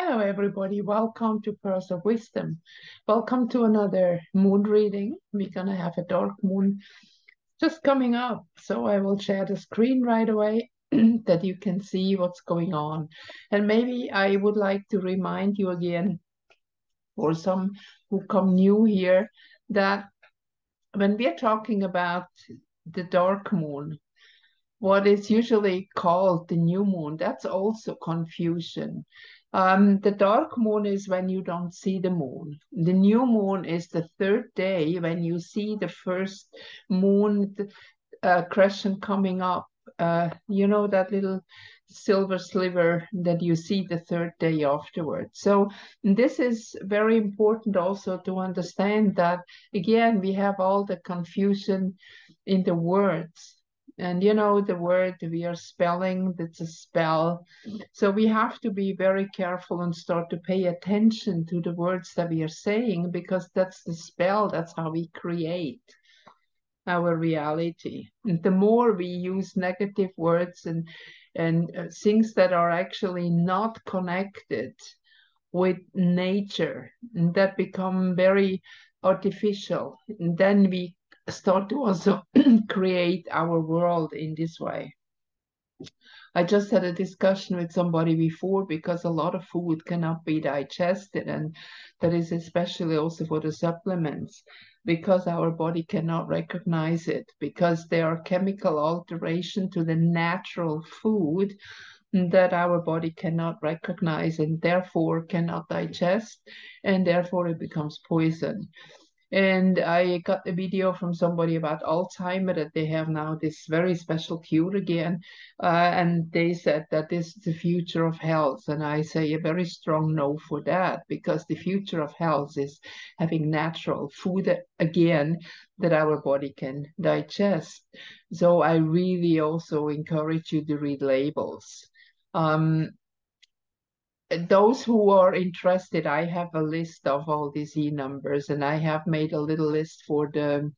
Hello, everybody. Welcome to Pearls of Wisdom. Welcome to another moon reading. We're going to have a dark moon just coming up. So I will share the screen right away that you can see what's going on. And maybe I would like to remind you again, for some who come new here, that when we're talking about the dark moon, what is usually called the new moon, that's also confusion. The dark moon is when you don't see the moon. The new moon is the third day when you see the first moon crescent coming up. You know, that little silver sliver that you see the third day afterwards. So this is very important also to understand that, again, we have all the confusion in the words. And you know, the word we are spelling, that's a spell. So we have to be very careful and start to pay attention to the words that we are saying, because that's the spell, that's how we create our reality. And the more we use negative words and things that are actually not connected with nature, and that become very artificial, and then we start to also create our world in this way. I just had a discussion with somebody before, because a lot of food cannot be digested, and that is especially also for the supplements, because our body cannot recognize it, because there are chemical alteration to the natural food that our body cannot recognize and therefore cannot digest, and therefore it becomes poison. And I got a video from somebody about Alzheimer, that they have now this very special cure again. And they said that this is the future of health. And I say a very strong no for that, because the future of health is having natural food again that our body can digest. So I really also encourage you to read labels. Those who are interested, I have a list of all these numbers, and I have made a little list for the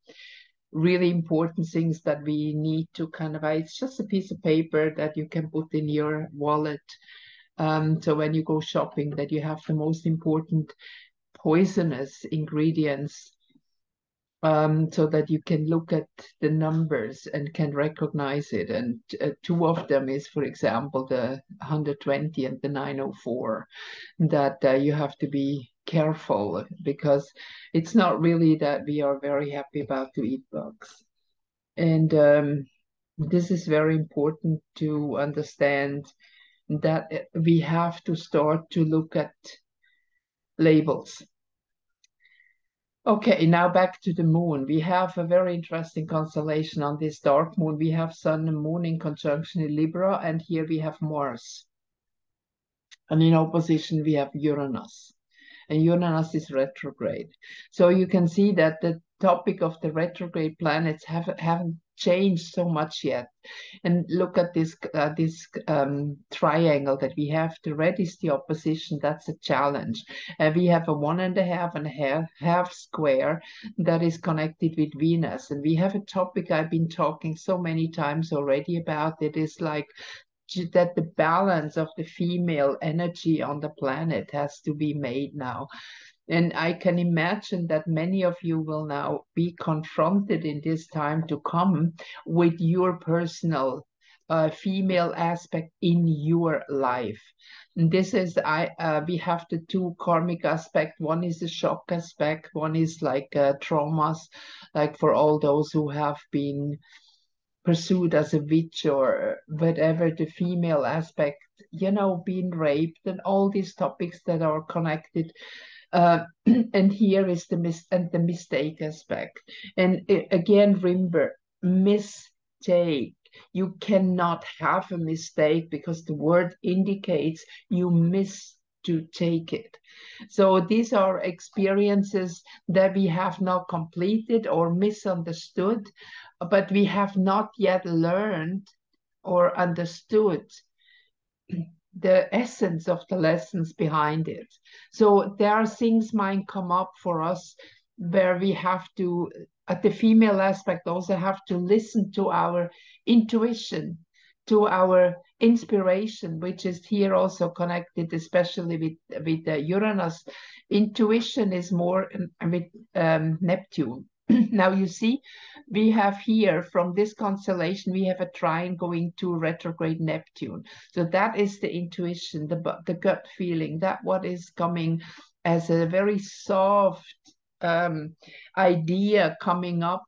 really important things that we need to kind of, it's just a piece of paper that you can put in your wallet. So when you go shopping, that you have the most important poisonous ingredients, so that you can look at the numbers and can recognize it. And two of them is, for example, the 120 and the 904, that you have to be careful, because it's not really that we are very happy about to eat bugs. And this is very important to understand, that we have to start to look at labels. Okay, now back to the moon. We have a very interesting constellation on this dark moon. We have Sun and Moon in conjunction in Libra, and here we have Mars. And in opposition, we have Uranus. And Uranus is retrograde. So you can see that the topic of the retrograde planets haven't changed so much yet. And look at this triangle that we have. The red is the opposition. That's a challenge. We have a 1.5 and a half square that is connected with Venus. And we have a topic I've been talking so many times already about. It is like that the balance of the female energy on the planet has to be made now. And I can imagine that many of you will now be confronted in this time to come with your personal female aspect in your life. And this is, we have the two karmic aspect. One is the shock aspect. One is like traumas, like for all those who have been pursued as a witch or whatever, the female aspect, you know, being raped and all these topics that are connected. And here is the mistake aspect. And again, remember, mistake. You cannot have a mistake, because the word indicates you miss to take it. So these are experiences that we have not completed or misunderstood, but we have not yet learned or understood the essence of the lessons behind it. So there are things might come up for us where we have to, at the female aspect, also have to listen to our intuition, to our inspiration, which is here also connected, especially with Uranus. Intuition is more with Neptune. Now you see, we have here from this constellation, we have a trine going to retrograde Neptune. So that is the intuition, the gut feeling, that what is coming as a very soft idea coming up,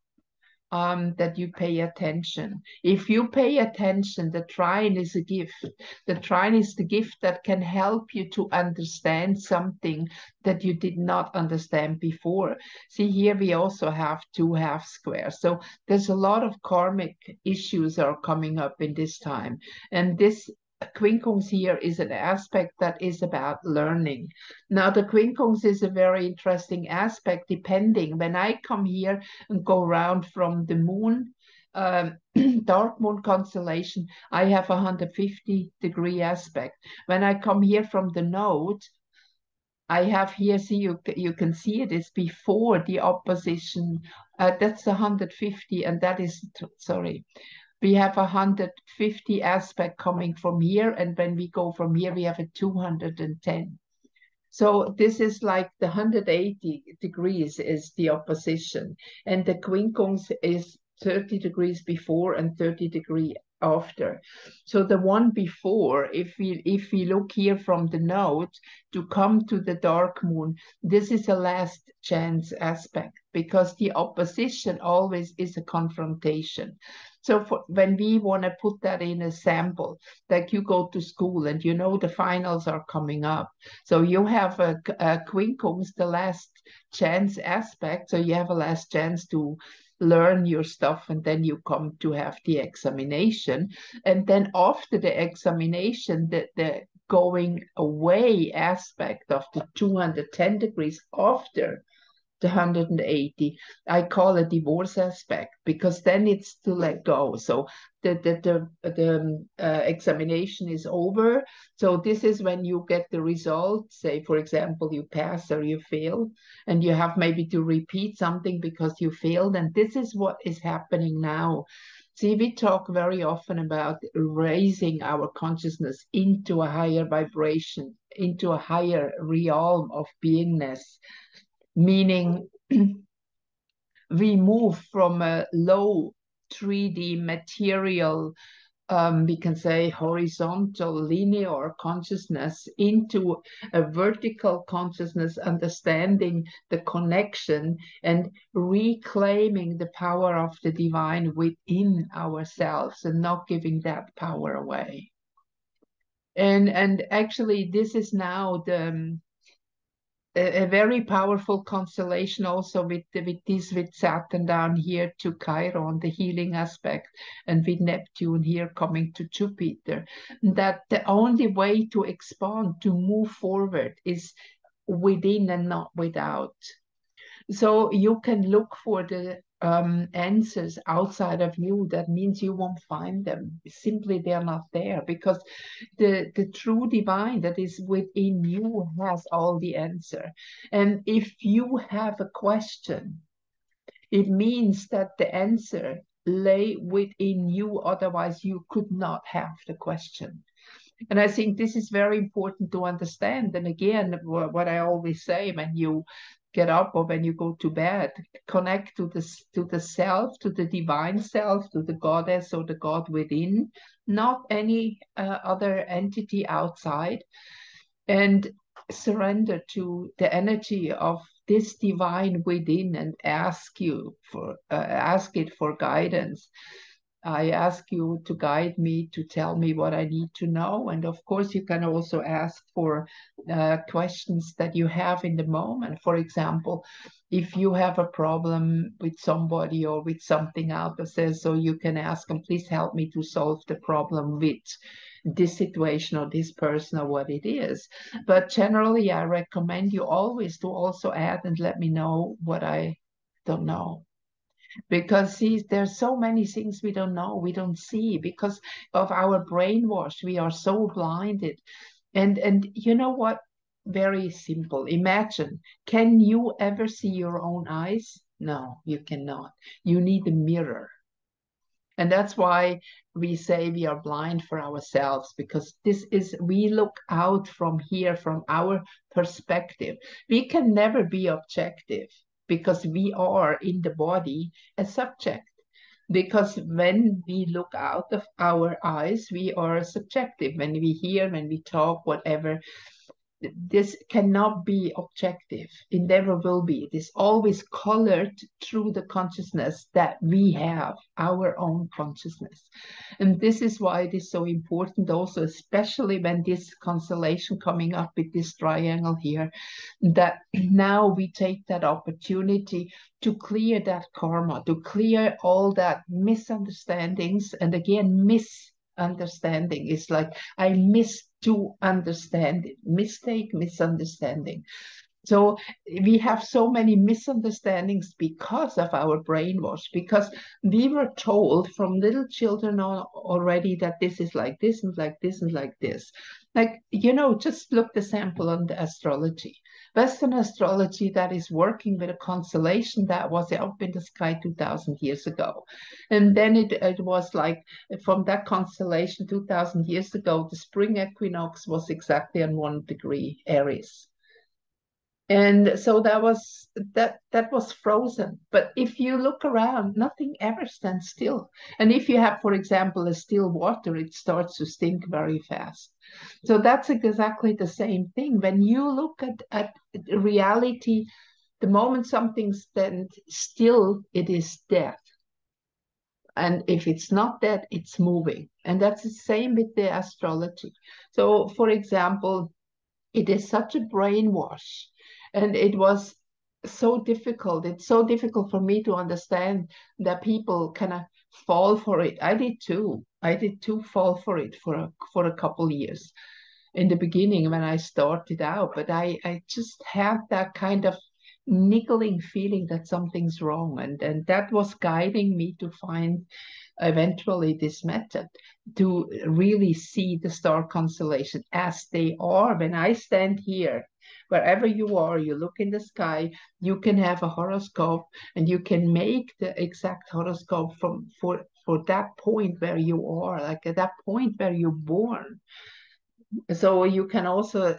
that you pay attention. If you pay attention, the trine is a gift. The trine is the gift that can help you to understand something that you did not understand before. See, here we also have two half squares. So there's a lot of karmic issues are coming up in this time. And this quincunx here is an aspect that is about learning. Now, the quincunx is a very interesting aspect depending. When I come here and go around from the moon, dark moon constellation, I have a 150-degree aspect. When I come here from the node, I have here, see, you can see it is before the opposition. That's 150, and that is, sorry, we have a 150 aspect coming from here, and when we go from here, we have a 210. So this is like the 180 degrees is the opposition, and the quincunx is 30 degrees before and 30 degrees after. So the one before, if we look here from the node to come to the dark moon, this is a last chance aspect, because the opposition always is a confrontation. So when we want to put that in a sample, like you go to school and you know the finals are coming up, so you have a quincunx, the last chance aspect, so you have a last chance to learn your stuff, and then you come to have the examination. And then after the examination, the going away aspect of the 210 degrees after the 180, I call a divorce aspect, because then it's to let go. So the examination is over. So this is when you get the result. Say, for example, you pass or you fail, and you have maybe to repeat something because you failed. And this is what is happening now. See, we talk very often about raising our consciousness into a higher vibration, into a higher realm of beingness, meaning we move from a low 3D material, we can say horizontal linear consciousness, into a vertical consciousness, understanding the connection and reclaiming the power of the divine within ourselves and not giving that power away. And actually this is now a very powerful constellation also with Saturn down here to Chiron, the healing aspect, and with Neptune here coming to Jupiter. That the only way to expand, to move forward, is within and not without. So you can look for the answers outside of you. That means you won't find them. Simply they're not there, because the true divine that is within you has all the answer. And if you have a question, it means that the answer lay within you. Otherwise, you could not have the question. And I think this is very important to understand. And again, what I always say, when you get up or when you go to bed, connect to the self, to the divine self, to the goddess or the god within, not any other entity outside, and surrender to the energy of this divine within and ask it for guidance. I ask you to guide me, to tell me what I need to know. And of course, you can also ask for questions that you have in the moment. For example, if you have a problem with somebody or with something out there, so you can ask them, please help me to solve the problem with this situation or this person or what it is. But generally, I recommend you always to also add and let me know what I don't know. Because see, there's so many things we don't know, we don't see, because of our brainwash. We are so blinded. And you know what? Very simple. Imagine, can you ever see your own eyes? No, you cannot. You need a mirror. And that's why we say we are blind for ourselves, because we look out from here, from our perspective. We can never be objective because we are in the body a subject. Because when we look out of our eyes, we are subjective. When we hear, when we talk, whatever, this cannot be objective. It never will be. It is always colored through the consciousness that we have, our own consciousness. And this is why it is so important also, especially when this constellation coming up with this triangle here, that now we take that opportunity to clear that karma, to clear all that misunderstandings. And again, misunderstanding is like, I miss to understand it. Mistake, misunderstanding. So we have so many misunderstandings because of our brainwash, because we were told from little children already that this is like this and like this and like this. Like, just look the sample on the astrology. Western astrology that is working with a constellation that was up in the sky 2,000 years ago. And then it was like from that constellation 2,000 years ago, the spring equinox was exactly on 1 degree Aries. And so that was frozen. But if you look around, nothing ever stands still. And if you have, for example, a still water, it starts to stink very fast. So that's exactly the same thing. When you look at reality, the moment something stands still, it is death. And if it's not dead, it's moving. And that's the same with the astrology. So, for example, it is such a brainwash. And it was so difficult. It's so difficult for me to understand that people kind of fall for it. I did too. I did too fall for it for a couple years in the beginning when I started out. But I just had that kind of niggling feeling that something's wrong. And that was guiding me to find eventually this method to really see the star constellation as they are. When I stand here, wherever you are, you look in the sky, you can have a horoscope and you can make the exact horoscope for that point where you are, like at that point where you're born. So you can also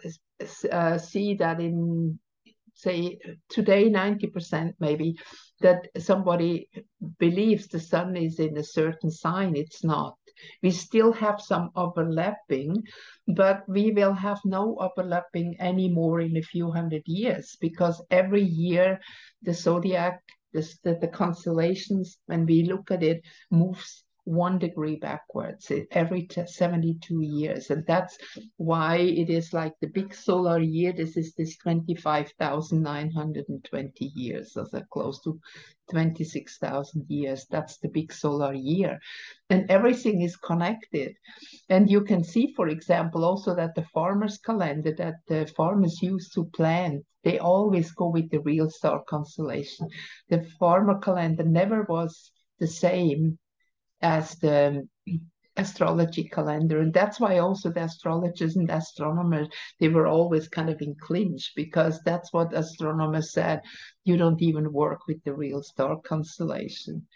see that in, say, today 90% maybe, that somebody believes the sun is in a certain sign. It's not. We still have some overlapping, but we will have no overlapping anymore in a few hundred years, because every year the zodiac, the constellations, when we look at it, moves 1 degree backwards every 72 years. And that's why it is like the big solar year. This is this 25,920 years, so close to 26,000 years. That's the big solar year. And everything is connected. And you can see, for example, also that the farmer's calendar that the farmers use to plant, they always go with the real star constellation. The farmer calendar never was the same as the astrology calendar. And that's why also the astrologers and the astronomers, they were always kind of in clinch, because that's what astronomers said. You don't even work with the real star constellation.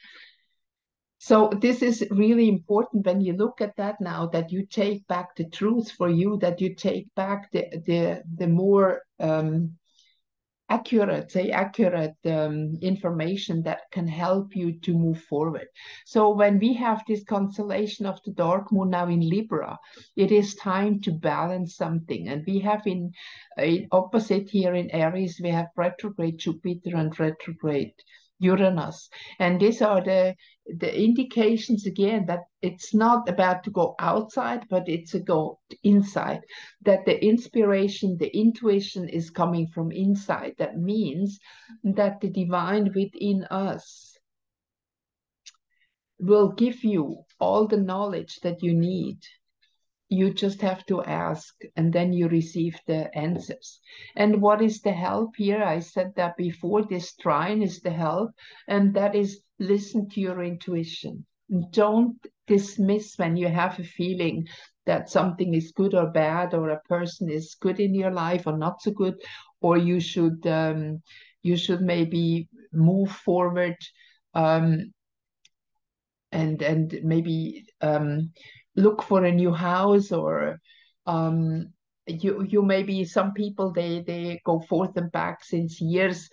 So this is really important when you look at that now, that you take back the truth for you, that you take back the more accurate information that can help you to move forward. So when we have this constellation of the dark moon now in Libra, it is time to balance something. And we have in opposite here in Aries, we have retrograde Jupiter and retrograde Uranus. And these are the indications again that it's not about to go outside, but it's a go inside, that the inspiration, the intuition is coming from inside. That means that the divine within us will give you all the knowledge that you need. You just have to ask, and then you receive the answers. And what is the help here? I said that before, this trine is the help, and that is listen to your intuition. Don't dismiss when you have a feeling that something is good or bad, or a person is good in your life or not so good, or you should maybe move forward. and maybe look for a new house, or you maybe some people they go forth and back since years.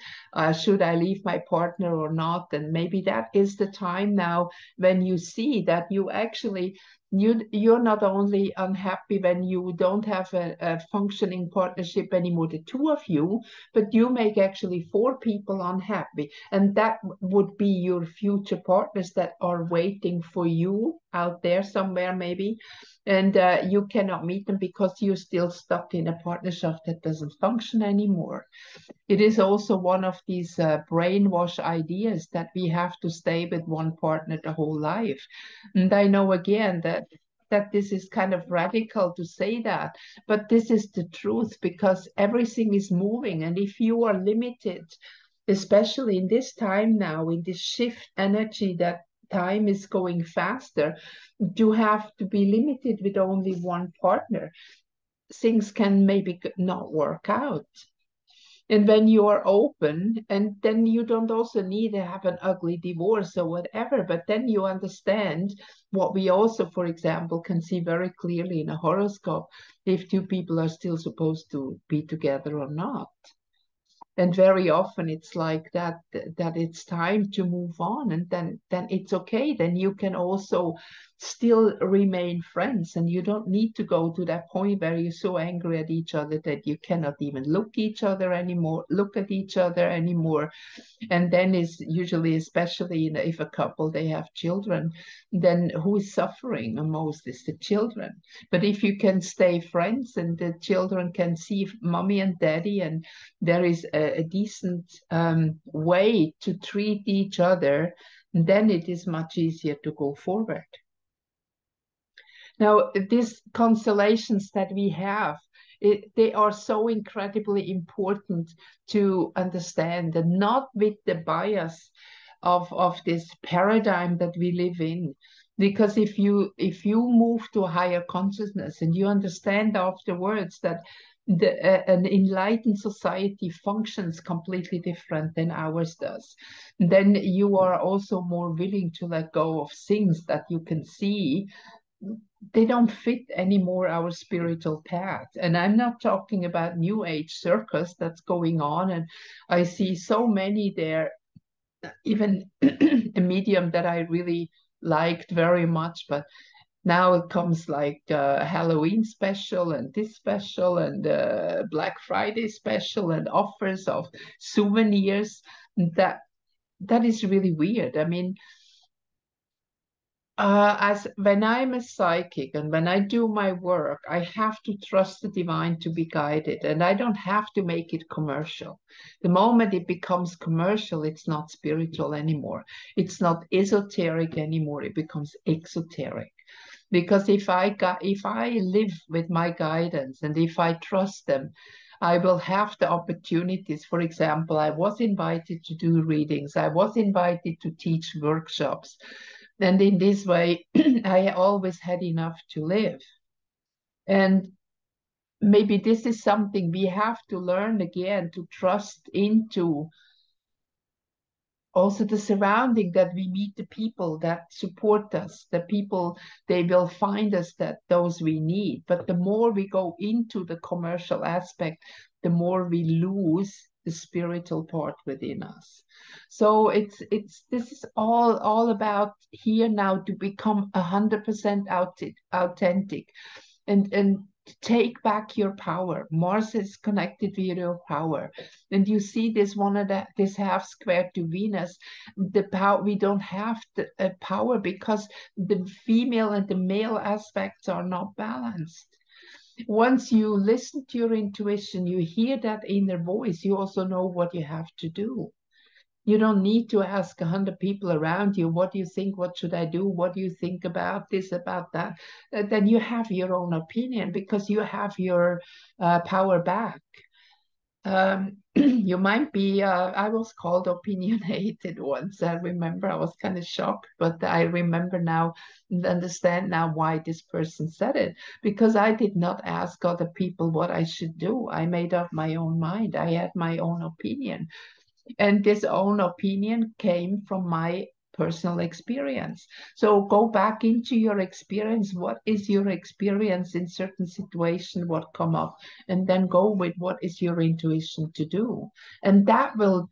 Should I leave my partner or not? And maybe that is the time now when you see that you actually you're not only unhappy when you don't have a functioning partnership anymore, the two of you, but you make actually four people unhappy, and that would be your future partners that are waiting for you out there somewhere maybe, and you cannot meet them because you're still stuck in a partnership that doesn't function anymore. It is also one of these brainwash ideas that we have to stay with one partner the whole life. And I know again that this is kind of radical to say that, but this is the truth, because everything is moving. And if you are limited, especially in this time now, in this shift energy that time is going faster, you have to be limited with only one partner. Things can maybe not work out. And when you are open, and then you don't also need to have an ugly divorce or whatever, but then you understand what we also, for example, can see very clearly in a horoscope, if two people are still supposed to be together or not. And very often it's like that it's time to move on, and then it's okay. Then you can also still remain friends, and you don't need to go to that point where you're so angry at each other that you cannot even look at each other anymore. And then is usually, especially if a couple they have children, then who is suffering the most is the children. But if you can stay friends and the children can see mommy and daddy, and there is a decent way to treat each other, then it is much easier to go forward. Now, these constellations that we have, they are so incredibly important to understand, and not with the bias of this paradigm that we live in. Because if you move to a higher consciousness and you understand afterwards that an enlightened society functions completely different than ours does, then you are also more willing to let go of things that you can see they don't fit anymore our spiritual path. And I'm not talking about new age circus that's going on, and I see so many there, even a medium that I really liked very much, but now it comes like Halloween special and this special and Black Friday special and offers of souvenirs. That is really weird. I mean, as when I'm a psychic and when I do my work, I have to trust the divine to be guided, and I don't have to make it commercial. The moment it becomes commercial, it's not spiritual anymore. It's not esoteric anymore. It becomes exoteric. Because if I live with my guidance and if I trust them, I will have the opportunities. For example, I was invited to do readings. I was invited to teach workshops. And in this way, I always had enough to live. And maybe this is something we have to learn again, to trust into also the surrounding, that we meet the people that support us, the people, they will find us that those we need. But the more we go into the commercial aspect, the more we lose the spiritual part within us. So this is all about here now to become 100% authentic and take back your power. Mars is connected with your power, and you see this half square to Venus. The power, we don't have the power because the female and the male aspects are not balanced. Once you listen to your intuition, you hear that inner voice, you also know what you have to do. You don't need to ask 100 people around you, what do you think, what should I do, what do you think about this, about that? Then you have your own opinion because you have your power back. You might be, I was called opinionated once. I remember I was kind of shocked, but I remember now and understand now why this person said it, because I did not ask other people what I should do. I made up my own mind. I had my own opinion. And this own opinion came from my personal experience. So go back into your experience. What is your experience in certain situations, what come up, and then go with what is your intuition to do. And that will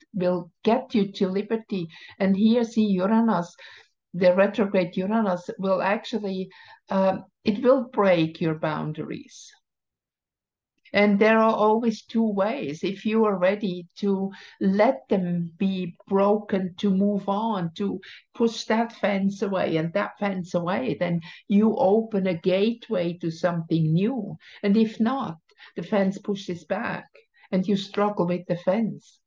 get you to liberty. And here see Uranus, the retrograde Uranus will actually, it will break your boundaries. And there are always two ways. If you are ready to let them be broken, to move on, to push that fence away and that fence away, then you open a gateway to something new. And if not, the fence pushes back and you struggle with the fence.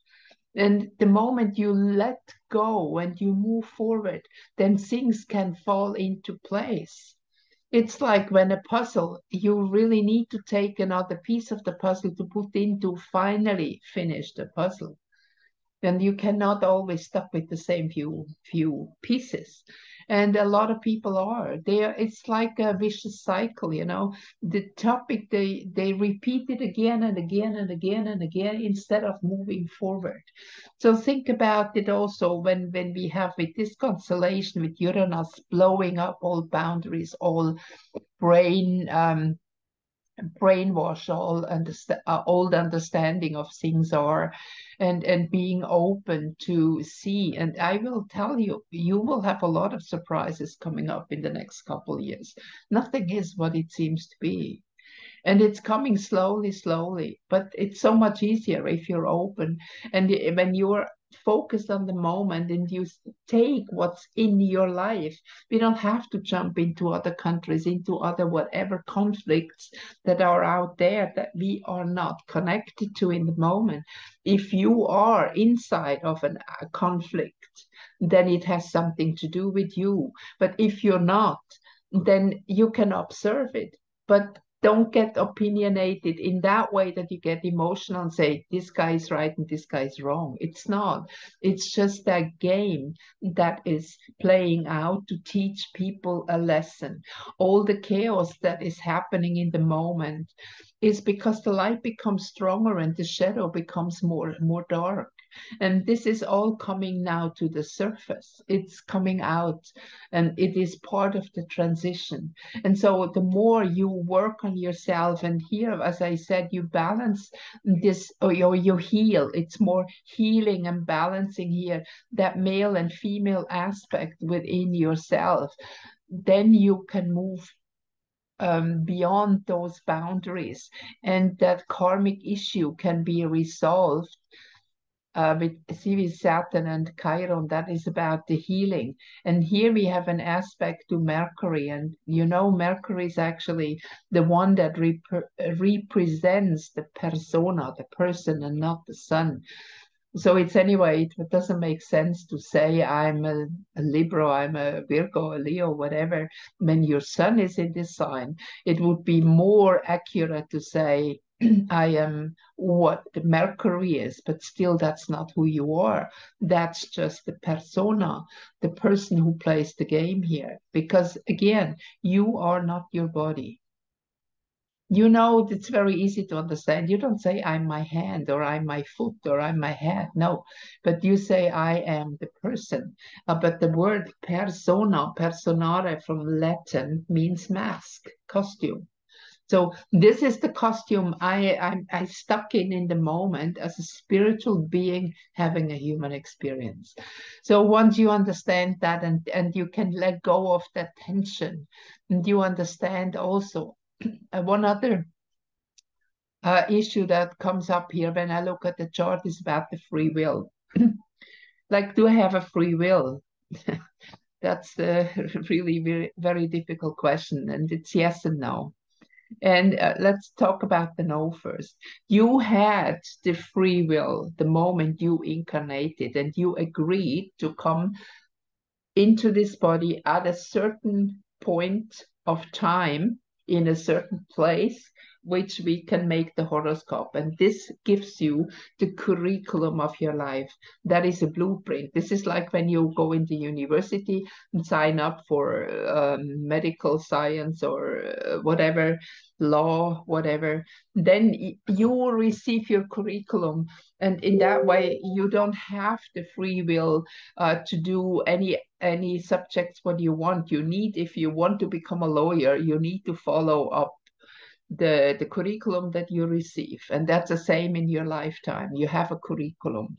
And the moment you let go and you move forward, then things can fall into place. It's like when a puzzle, you really need to take another piece of the puzzle to put in to finally finish the puzzle. And you cannot always stuck with the same few pieces. And a lot of people are there. It's like a vicious cycle, you know. The topic, they repeat it again and again and again and again instead of moving forward. So think about it also when we have with this constellation with Uranus blowing up all boundaries, all brain brainwash, all old understanding of things are, and being open to see. And I will tell you, you will have a lot of surprises coming up in the next couple of years. Nothing is what it seems to be. And it's coming slowly, but it's so much easier if you're open. And when you're focused on the moment and you take what's in your life, we don't have to jump into other countries, into other whatever conflicts that are out there that we are not connected to in the moment. If you are inside of a conflict, then it has something to do with you. But if you're not, then you can observe it. But don't get opinionated in that way that you get emotional and say, this guy is right and this guy is wrong. It's not. It's just that game that is playing out to teach people a lesson. All the chaos that is happening in the moment is because the light becomes stronger and the shadow becomes more dark. And this is all coming now to the surface. It's coming out and it is part of the transition. And so the more you work on yourself, and here, as I said, you balance this, or you heal. It's more healing and balancing here, that male and female aspect within yourself. Then you can move beyond those boundaries, and that karmic issue can be resolved with Saturn and Chiron. That is about the healing. And here we have an aspect to Mercury. And you know, Mercury is actually the one that represents the persona, the person, and not the sun. So it's anyway, it doesn't make sense to say I'm a Libra, I'm a Virgo, a Leo, whatever. When your sun is in this sign, it would be more accurate to say I am what the Mercury is, but still that's not who you are. That's just the persona, the person who plays the game here. Because again, you are not your body. You know, it's very easy to understand. You don't say I'm my hand or I'm my foot or I'm my head. No, but you say I am the person. But the word persona, personare from Latin means mask, costume. So this is the costume I stuck in the moment as a spiritual being having a human experience. So once you understand that and you can let go of that tension, and you understand also one other issue that comes up here when I look at the chart is about the free will. Like, do I have a free will? That's the really very, very difficult question, and it's yes and no. And let's talk about the no first. You had the free will the moment you incarnated and you agreed to come into this body at a certain point of time in a certain place which we can make the horoscope. And this gives you the curriculum of your life. That is a blueprint. This is like when you go into university and sign up for medical science or whatever, law, whatever. Then you will receive your curriculum. And in that way, you don't have the free will to do any subjects what you want. You need, if you want to become a lawyer, you need to follow up the curriculum that you receive. And that's the same in your lifetime. You have a curriculum.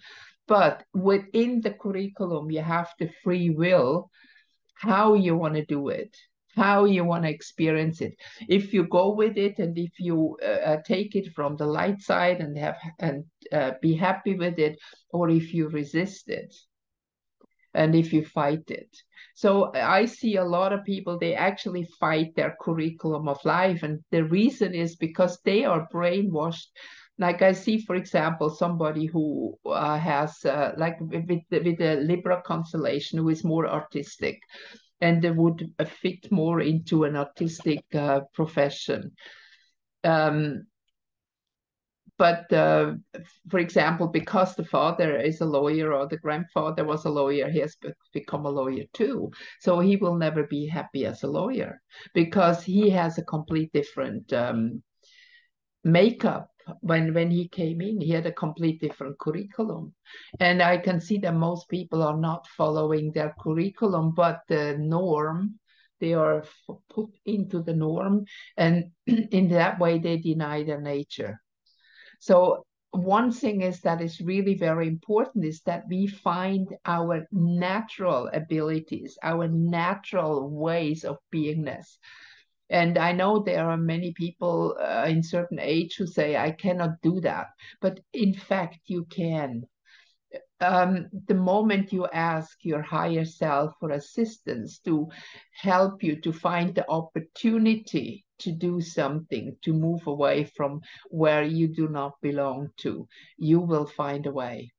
But within the curriculum, you have the free will, how you want to do it, how you want to experience it. If you go with it and if you take it from the light side and be happy with it, or if you resist it and if you fight it. So I see a lot of people, they actually fight their curriculum of life. And the reason is because they are brainwashed. Like I see, for example, somebody who has, like with the Libra constellation, who is more artistic and they would fit more into an artistic profession. But for example, because the father is a lawyer or the grandfather was a lawyer, he has become a lawyer too. So he will never be happy as a lawyer because he has a complete different makeup. When he came in, he had a complete different curriculum. And I can see that most people are not following their curriculum, but the norm, they are put into the norm. And in that way, they deny their nature. So one thing is that is really very important is that we find our natural abilities, our natural ways of beingness. And I know there are many people in certain age who say, I cannot do that. But in fact, you can. The moment you ask your higher self for assistance to help you to find the opportunity to do something, to move away from where you do not belong to, you will find a way.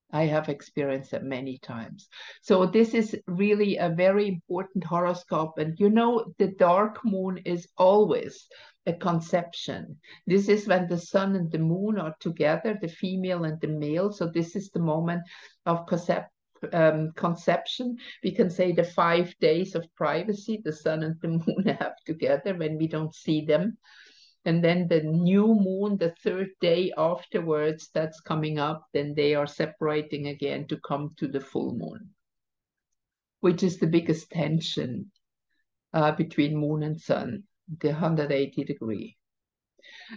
I have experienced it many times. So this is really a very important horoscope. And you know, the dark moon is always a conception. This is when the sun and the moon are together, the female and the male. So this is the moment of conception. We can say the 5 days of privacy the sun and the moon have together when we don't see them. And then the new moon, the 3rd day afterwards, that's coming up, then they are separating again to come to the full moon, which is the biggest tension between moon and sun, the 180 degree.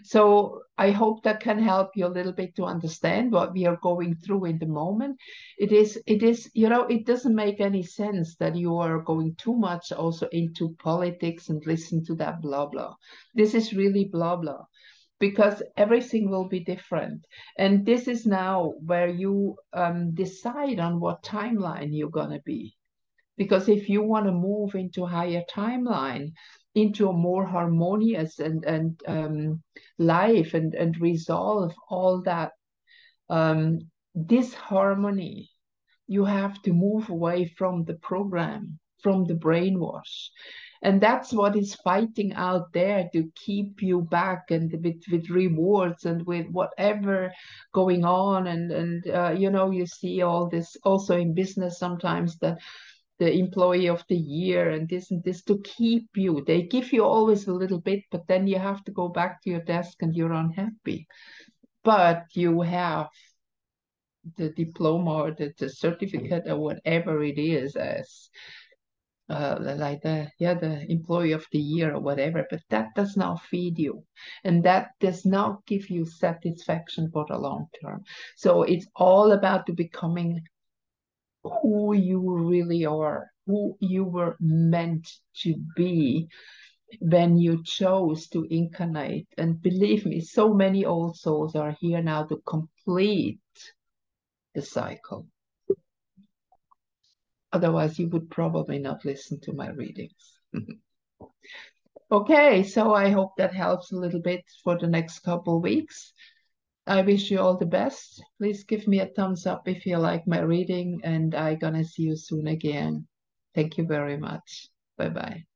So I hope that can help you a little bit to understand what we are going through in the moment. It is, you know, it doesn't make any sense that you are going too much also into politics and listen to that blah, blah. This is really blah, blah, because everything will be different. And this is now where you decide on what timeline you're going to be. Because if you want to move into a higher timeline, into a more harmonious and life and resolve all that disharmony, you have to move away from the program, from the brainwash. And that's what is fighting out there to keep you back and with rewards and with whatever going on. And you know, you see all this also in business sometimes, that the employee of the year and this to keep you. They give you always a little bit, but then you have to go back to your desk and you're unhappy. But you have the diploma or the certificate or whatever it is as like the employee of the year or whatever, but that does not feed you and that does not give you satisfaction for the long term. So it's all about becoming who you really are, who you were meant to be when you chose to incarnate. And believe me, so many old souls are here now to complete the cycle. Otherwise, you would probably not listen to my readings. Okay, so I hope that helps a little bit for the next couple of weeks. I wish you all the best. Please give me a thumbs up if you like my reading, and I'm gonna see you soon again. Thank you very much. Bye-bye.